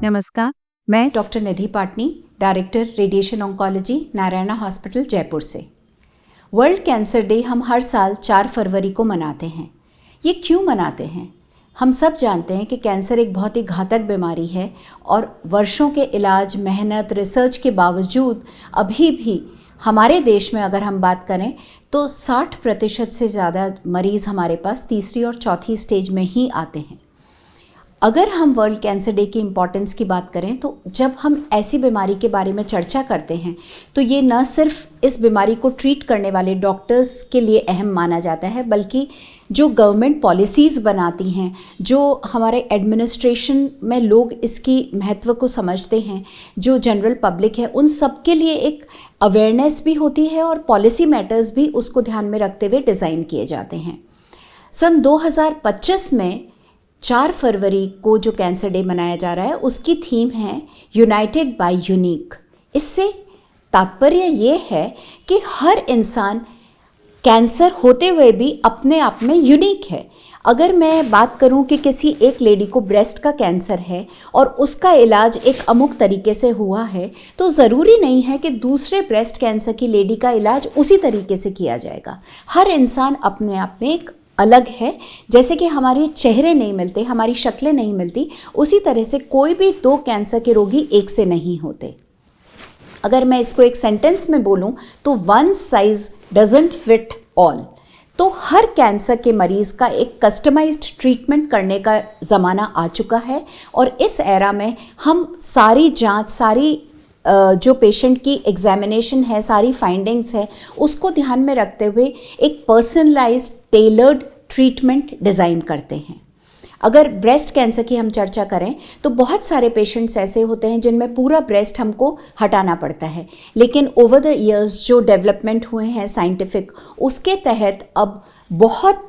नमस्कार, मैं doctor Nidhi Patni, director radiation oncology, Narayana hospital, Jaipur से। वर्ल्ड कैंसर डे हम हर साल 4 फरवरी को मनाते हैं। ये क्यों मनाते हैं? हम सब जानते हैं कि कैंसर एक बहुत ही घातक बीमारी है और वर्षों के इलाज, मेहनत, रिसर्च के बावजूद अभी भी हमारे देश में अगर हम बात करें तो 60% से ज़्यादा मरीज़ हमारे पास तीसरी और चौथी स्टेज में ही आते हैं। अगर हम वर्ल्ड कैंसर डे की इम्पॉर्टेंस की बात करें तो जब हम ऐसी बीमारी के बारे में चर्चा करते हैं तो ये न सिर्फ इस बीमारी को ट्रीट करने वाले डॉक्टर्स के लिए अहम माना जाता है, बल्कि जो गवर्नमेंट पॉलिसीज़ बनाती हैं, जो हमारे एडमिनिस्ट्रेशन में लोग इसकी महत्व को समझते हैं, जो जनरल पब्लिक है, उन सब के लिए एक अवेयरनेस भी होती है और पॉलिसी मैटर्स भी उसको ध्यान में रखते हुए डिज़ाइन किए जाते हैं। सन 2025 में 4 फरवरी को जो कैंसर डे मनाया जा रहा है उसकी थीम है यूनाइटेड बाय यूनिक। इससे तात्पर्य ये है कि हर इंसान कैंसर होते हुए भी अपने आप में यूनिक है। अगर मैं बात करूं कि किसी एक लेडी को ब्रेस्ट का कैंसर है और उसका इलाज एक अमुक तरीके से हुआ है, तो ज़रूरी नहीं है कि दूसरे ब्रेस्ट कैंसर की लेडी का इलाज उसी तरीके से किया जाएगा। हर इंसान अपने आप में एक अलग है। जैसे कि हमारे चेहरे नहीं मिलते, हमारी शक्लें नहीं मिलती, उसी तरह से कोई भी 2 कैंसर के रोगी एक से नहीं होते। अगर मैं इसको एक सेंटेंस में बोलूं तो one size doesn't fit all. तो हर कैंसर के मरीज़ का एक कस्टमाइज्ड ट्रीटमेंट करने का ज़माना आ चुका है और इस एरा में हम सारी जांच, सारी जो पेशेंट की एग्जामिनेशन है, सारी फाइंडिंग्स है, उसको ध्यान में रखते हुए एक पर्सनलाइज्ड टेलर्ड ट्रीटमेंट डिज़ाइन करते हैं। अगर ब्रेस्ट कैंसर की हम चर्चा करें तो बहुत सारे पेशेंट्स ऐसे होते हैं जिनमें पूरा ब्रेस्ट हमको हटाना पड़ता है, लेकिन ओवर द ईयर्स जो डेवलपमेंट हुए हैं साइंटिफिक, उसके तहत अब बहुत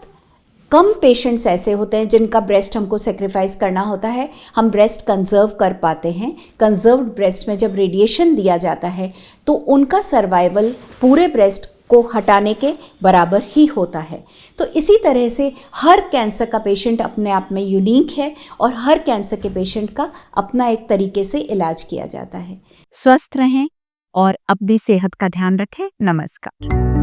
कम पेशेंट्स ऐसे होते हैं जिनका ब्रेस्ट हमको सेक्रीफाइस करना होता है। हम ब्रेस्ट कंजर्व कर पाते हैं। कंजर्व्ड ब्रेस्ट में जब रेडिएशन दिया जाता है तो उनका सर्वाइवल पूरे ब्रेस्ट को हटाने के बराबर ही होता है। तो इसी तरह से हर कैंसर का पेशेंट अपने आप में यूनिक है और हर कैंसर के पेशेंट का अपना एक तरीके से इलाज किया जाता है। स्वस्थ रहें और अपनी सेहत का ध्यान रखें। नमस्कार।